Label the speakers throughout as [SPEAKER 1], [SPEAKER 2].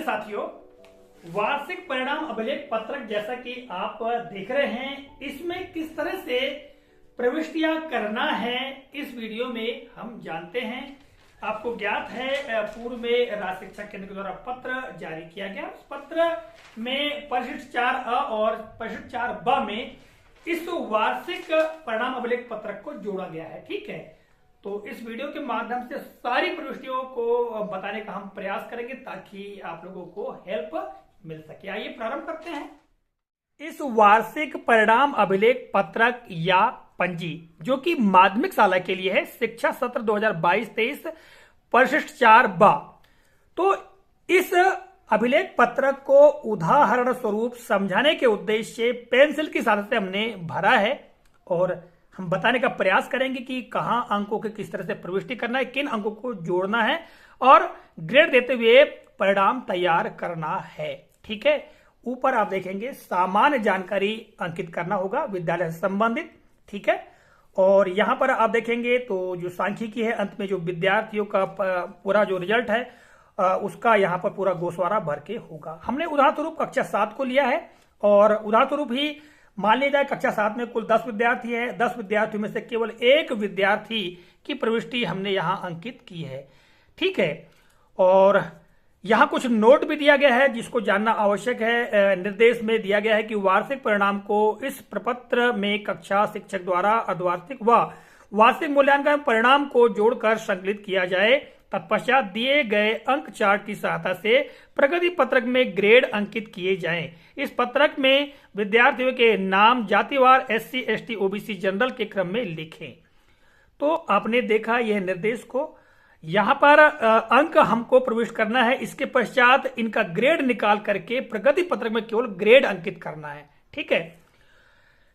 [SPEAKER 1] नमस्ते साथियों, वार्षिक परिणाम अभिलेख पत्रक जैसा कि आप देख रहे हैं, इसमें किस तरह से प्रविष्टियां करना है इस वीडियो में हम जानते हैं। आपको ज्ञात है पूर्व में राज्य शिक्षा केंद्र के द्वारा पत्र जारी किया गया। उस पत्र में परिशिष्ट 4 अ और परिशिष्ट 4 ब में इस वार्षिक परिणाम अभिलेख पत्रक को जोड़ा गया है। ठीक है, तो इस वीडियो के माध्यम से सारी प्रविष्टियों को बताने का हम प्रयास करेंगे ताकि आप लोगों को हेल्प मिल सके। आइए प्रारंभ करते हैं। इस वार्षिक परिणाम अभिलेख पत्रक या पंजी जो कि माध्यमिक शाला के लिए है, शिक्षा सत्र 2022-23 परिशिष्ट 4 ब। तो इस अभिलेख पत्रक को उदाहरण स्वरूप समझाने के उद्देश्य से पेंसिल की सहायता से हमने भरा है और हम बताने का प्रयास करेंगे कि कहां अंकों के किस तरह से प्रविष्टि करना है, किन अंकों को जोड़ना है और ग्रेड देते हुए परिणाम तैयार करना है। ठीक है, ऊपर आप देखेंगे सामान्य जानकारी अंकित करना होगा विद्यालय से संबंधित। ठीक है, और यहां पर आप देखेंगे तो जो सांख्यिकी है, अंत में जो विद्यार्थियों का पूरा जो रिजल्ट है उसका यहाँ पर पूरा गोशवारा भर के होगा। हमने उदाहरण स्वरूप कक्षा 7 को लिया है और उदाहरण स्वरूप ही मान लिया जाए कक्षा 7 में कुल 10 विद्यार्थी है। 10 विद्यार्थियों में से केवल एक विद्यार्थी की प्रविष्टि हमने यहाँ अंकित की है। ठीक है, और यहाँ कुछ नोट भी दिया गया है जिसको जानना आवश्यक है। निर्देश में दिया गया है कि वार्षिक परिणाम को इस प्रपत्र में कक्षा शिक्षक द्वारा अर्धवार्षिक व वार्षिक मूल्यांकन परिणाम को जोड़कर संकलित किया जाए। तत्पश्चात दिए गए अंक चार्ट की सहायता से प्रगति पत्रक में ग्रेड अंकित किए जाएं। इस पत्रक में विद्यार्थियों के नाम जातिवार SC ST OBC जनरल के क्रम में लिखें। तो आपने देखा यह निर्देश को, यहाँ पर अंक हमको प्रविष्ट करना है। इसके पश्चात इनका ग्रेड निकाल करके प्रगति पत्रक में केवल ग्रेड अंकित करना है। ठीक है,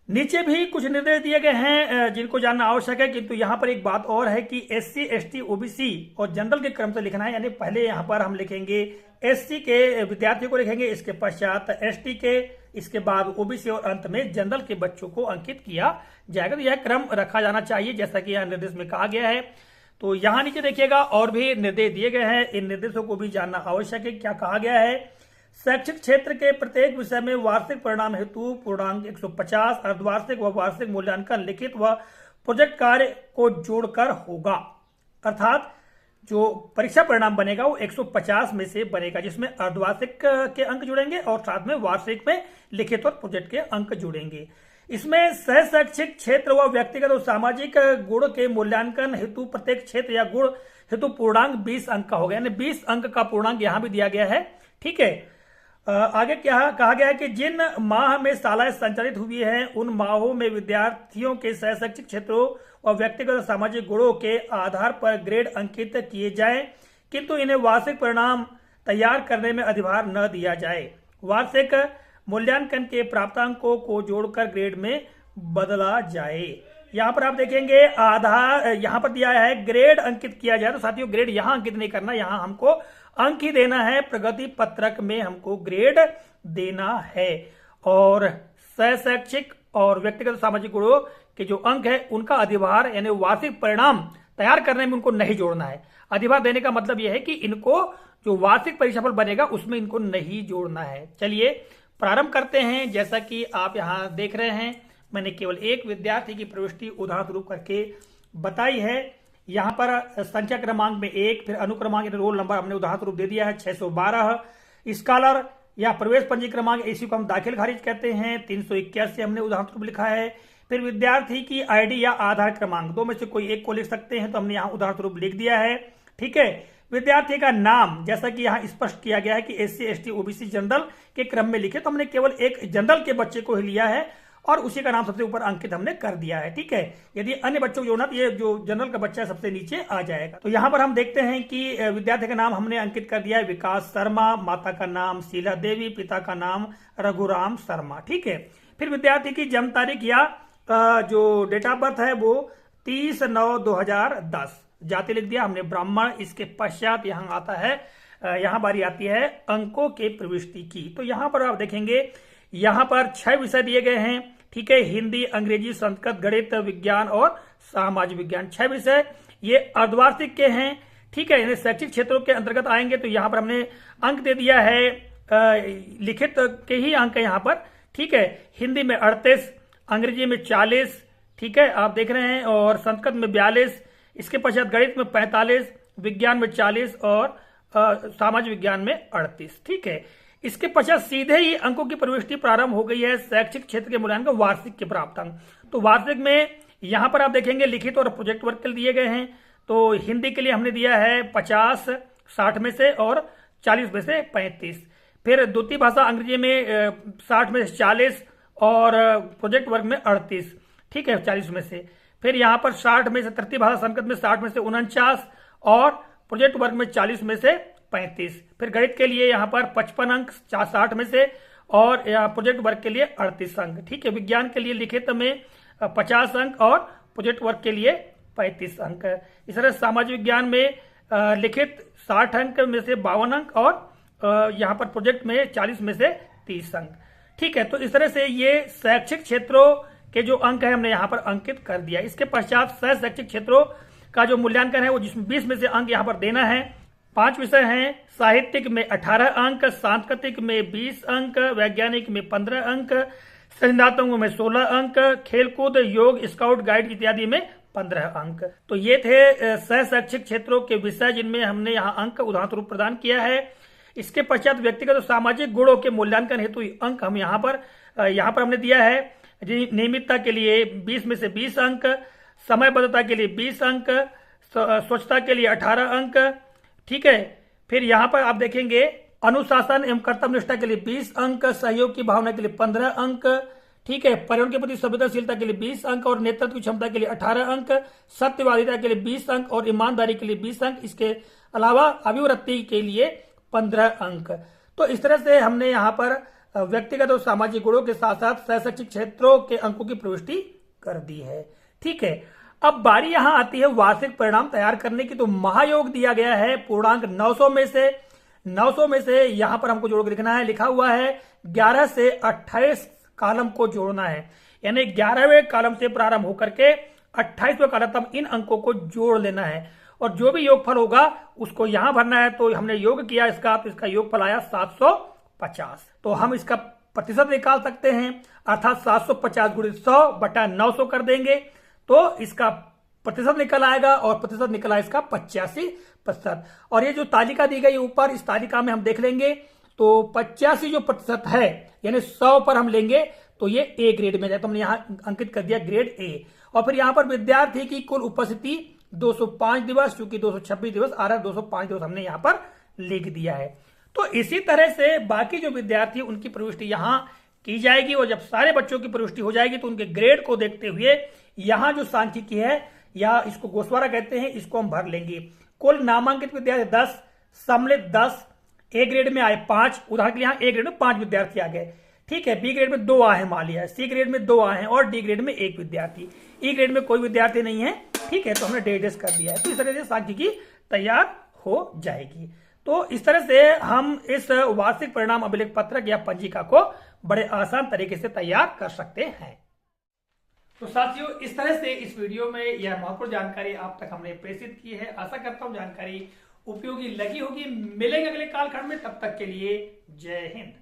[SPEAKER 1] नीचे भी कुछ निर्देश दिए गए हैं जिनको जानना आवश्यक है, किंतु यहाँ पर एक बात और है कि SC ST OBC और जनरल के क्रम से लिखना है। यानी पहले यहाँ पर हम लिखेंगे SC के विद्यार्थियों को लिखेंगे, इसके पश्चात ST के, इसके बाद OBC और अंत में जनरल के बच्चों को अंकित किया जाएगा। तो यह क्रम रखा जाना चाहिए जैसा कि यहाँ निर्देश में कहा गया है। तो यहाँ नीचे देखिएगा और भी निर्देश दिए गए हैं, इन निर्देशों को भी जानना आवश्यक है। क्या कहा गया है? शैक्षिक क्षेत्र के प्रत्येक विषय में वार्षिक परिणाम हेतु पूर्णांक 150 अर्धवार्षिक व वार्षिक मूल्यांकन लिखित व प्रोजेक्ट कार्य को जोड़कर होगा। अर्थात जो परीक्षा परिणाम बनेगा वो 150 में से बनेगा, जिसमें अर्धवार्षिक के अंक जुड़ेंगे और साथ में वार्षिक में लिखित और प्रोजेक्ट के अंक जुड़ेंगे। इसमें सह शैक्षिक क्षेत्र व व्यक्तिगत और सामाजिक गुण के मूल्यांकन हेतु प्रत्येक क्षेत्र या गुण हेतु पूर्णांक 20 अंक का होगा। यानी 20 अंक का पूर्णांक यहाँ भी दिया गया है। ठीक है, आगे क्या कहा गया है कि जिन माह में शालाएं संचालित हुई हैं उन माहों में विद्यार्थियों के सह शैक्षिक क्षेत्रों और व्यक्तिगत और सामाजिक गुणों के आधार पर ग्रेड अंकित किए जाएं, किंतु इन्हें वार्षिक परिणाम तैयार करने में अधिभार न दिया जाए। वार्षिक मूल्यांकन के प्राप्तांकों को जोड़कर ग्रेड में बदला जाए। यहाँ पर आप देखेंगे आधार यहाँ पर दिया है ग्रेड अंकित किया जाए। तो साथियों ग्रेड यहाँ अंकित नहीं करना, यहाँ हमको अंक ही देना है। प्रगति पत्रक में हमको ग्रेड देना है और सह शैक्षिक और व्यक्तिगत सामाजिक गुणों के जो अंक है उनका अधिभार यानी वार्षिक परिणाम तैयार करने में उनको नहीं जोड़ना है। अधिभार देने का मतलब यह है कि इनको जो वार्षिक परीक्षाफल बनेगा उसमें इनको नहीं जोड़ना है। चलिए प्रारंभ करते हैं। जैसा कि आप यहाँ देख रहे हैं, मैंने केवल एक विद्यार्थी की प्रविष्टि उदाहरण स्वरूप करके बताई है। यहाँ पर संख्या क्रमांक में 1, फिर अनुक्रमांक रोल नंबर हमने उदाहरण स्वरूप दे दिया है 612। स्कॉलर या प्रवेश पंजी क्रमांक इसी को हम दाखिल खारिज कहते हैं 381 हमने उदाहरण स्वरूप लिखा है। फिर विद्यार्थी की ID या आधार क्रमांक, दो में से कोई एक को लिख सकते हैं, तो हमने यहाँ उदाहरण स्वरूप लिख दिया है। ठीक है, विद्यार्थी का नाम जैसा कि यहाँ स्पष्ट किया गया है कि SC ST OBC जनरल के क्रम में लिखे, तो हमने केवल एक जनरल के बच्चे को ही लिया है और उसी का नाम सबसे ऊपर अंकित हमने कर दिया है। ठीक है, यदि अन्य बच्चों को जोड़ना तो ये जो जनरल का बच्चा है सबसे नीचे आ जाएगा। तो यहाँ पर हम देखते हैं कि विद्यार्थी का नाम हमने अंकित कर दिया है विकास शर्मा, माता का नाम शीला देवी, पिता का नाम रघुराम शर्मा। ठीक है, फिर विद्यार्थी की जन्म तारीख या जो डेट ऑफ बर्थ है वो 30/9/2010, जाति लिख दिया हमने ब्राह्मण। इसके पश्चात यहाँ आता है, यहाँ बारी आती है अंकों के प्रविष्टि की। तो यहाँ पर आप देखेंगे यहाँ पर 6 विषय दिए गए हैं। ठीक है, हिंदी, अंग्रेजी, संस्कृत, गणित, विज्ञान और सामाजिक विज्ञान 6 विषय ये अर्धवार्षिक के हैं। ठीक है, यानी शैक्षिक क्षेत्रों के अंतर्गत आएंगे तो यहाँ पर हमने अंक दे दिया है, लिखित के ही अंक है यहाँ पर। ठीक है, हिंदी में 38, अंग्रेजी में 40, ठीक है आप देख रहे हैं, और संस्कृत में 42, इसके पश्चात गणित में 45, विज्ञान में 40 और सामाजिक विज्ञान में 38। ठीक है, इसके पश्चात सीधे ही अंकों की प्रविष्टि प्रारंभ हो गई है शैक्षिक क्षेत्र के मूल्यांकन वार्षिक के प्राप्त अंक। तो वार्षिक में यहां पर आप देखेंगे लिखित और प्रोजेक्ट वर्क के लिए दिए गए हैं। तो हिंदी के लिए हमने दिया है 50 60 में से और 40 में से 35। फिर द्वितीय भाषा अंग्रेजी में 60 में से 40 और प्रोजेक्ट वर्क में 38, ठीक है 40 में से। फिर यहाँ पर 60 में से तृतीय भाषा संस्कृत में 60 में से 49 और प्रोजेक्ट वर्क में 40 में से 35। फिर गणित के लिए यहाँ पर 55 अंक 60 में से और प्रोजेक्ट वर्क के लिए 38 अंक। ठीक है, विज्ञान के लिए लिखित में 50 अंक और प्रोजेक्ट वर्क के लिए 35 अंक। इस तरह सामाजिक विज्ञान में लिखित 60 अंक में से 52 अंक और यहाँ पर प्रोजेक्ट में 40 में से 30 अंक। ठीक है, तो इस तरह से ये शैक्षिक क्षेत्रों के जो अंक है हमने यहाँ पर अंकित कर दिया। इसके पश्चात सह शैक्षिक क्षेत्रों का जो मूल्यांकन है वो जिसमें 20 में से अंक यहाँ पर देना है। 5 विषय हैं, साहित्यिक में 18 अंक, सांस्कृतिक में 20 अंक, वैज्ञानिक में 15 अंक, सृजनात्मक में 16 अंक, खेलकूद, योग, स्काउट गाइड इत्यादि में 15 अंक। तो ये थे सह शैक्षिक क्षेत्रों के विषय जिनमें हमने यहाँ अंक उदाहरण रूप प्रदान किया है। इसके पश्चात व्यक्तिगत और सामाजिक गुणों के मूल्यांकन हेतु अंक हम यहाँ पर हमने दिया है। नियमितता के लिए 20 में से 20 अंक, समयबद्धता के लिए 20 अंक, स्वच्छता के लिए 18 अंक। ठीक है, फिर यहाँ पर आप देखेंगे अनुशासन एवं कर्तव्यनिष्ठा के लिए 20 अंक, सहयोग की भावना के लिए 15 अंक। ठीक है, पर्यावरण के प्रति संवेदनशीलता के लिए 20 अंक और नेतृत्व की क्षमता के लिए 18 अंक, सत्यवादिता के लिए 20 अंक और ईमानदारी के लिए 20 अंक। इसके अलावा अभिवृत्ति के लिए 15 अंक। तो इस तरह से हमने यहाँ पर व्यक्तिगत और सामाजिक गुणों के साथ साथ सह शैक्षिक क्षेत्रों के अंकों की प्रविष्टि कर दी है। ठीक है, अब बारी यहां आती है वार्षिक परिणाम तैयार करने की। तो महायोग दिया गया है पूर्णांक 900 में से यहां पर हमको जोड़ के लिखना है। लिखा हुआ है 11 से 28 कॉलम को जोड़ना है, यानी 11वें कॉलम से प्रारंभ होकर के 28वें कॉलम तक इन अंकों को जोड़ लेना है और जो भी योगफल होगा उसको यहां भरना है। तो हमने योग किया इसका, तो इसका योगफल आया 750। तो हम इसका प्रतिशत निकाल सकते हैं, अर्थात 750 गुणित 100 बटा 900 कर देंगे तो इसका प्रतिशत निकल आएगा और प्रतिशत निकला इसका 85%। और ये जो तालिका दी गई ऊपर, इस तालिका में हम देख लेंगे तो 85 जो प्रतिशत है यानी 100 पर हम लेंगे तो ये ए ग्रेड में जाए। तो हमने यहाँ अंकित कर दिया ग्रेड ए। और फिर यहाँ पर विद्यार्थी की कुल उपस्थिति 205 दिवस, चूंकि 226 दिवस आ रहा है, 205 दिवस हमने यहाँ पर लिख दिया है। तो इसी तरह से बाकी जो विद्यार्थी उनकी प्रविष्टि यहाँ की जाएगी और जब सारे बच्चों की प्रविष्टि हो जाएगी तो उनके ग्रेड को देखते हुए यहाँ जो सांख्यिकी है या इसको गोस्वारा कहते हैं, इसको हम भर लेंगे। कुल नामांकित विद्यार्थी 10, सम्मिलित 10, ए ग्रेड में आए 5। उदाहरण के लिए यहाँ ए ग्रेड में 5 विद्यार्थी आ गए। ठीक है, बी ग्रेड में 2 आए हैं मान लिया, सी ग्रेड में 2 आए हैं और डी ग्रेड में 1 विद्यार्थी, ई ग्रेड में कोई विद्यार्थी नहीं है। ठीक है, तो हमने डेडेस कर दिया है। तो इस तरह से सांख्यिकी तैयार हो जाएगी। तो इस तरह से हम इस वार्षिक परिणाम अभिलेख पत्रक या पंजिका को बड़े आसान तरीके से तैयार कर सकते हैं। तो साथियों, इस तरह से इस वीडियो में यह महत्वपूर्ण जानकारी आप तक हमने प्रेषित की है। आशा करता हूं जानकारी उपयोगी लगी होगी। मिलेंगे अगले कालखंड में, तब तक के लिए जय हिंद।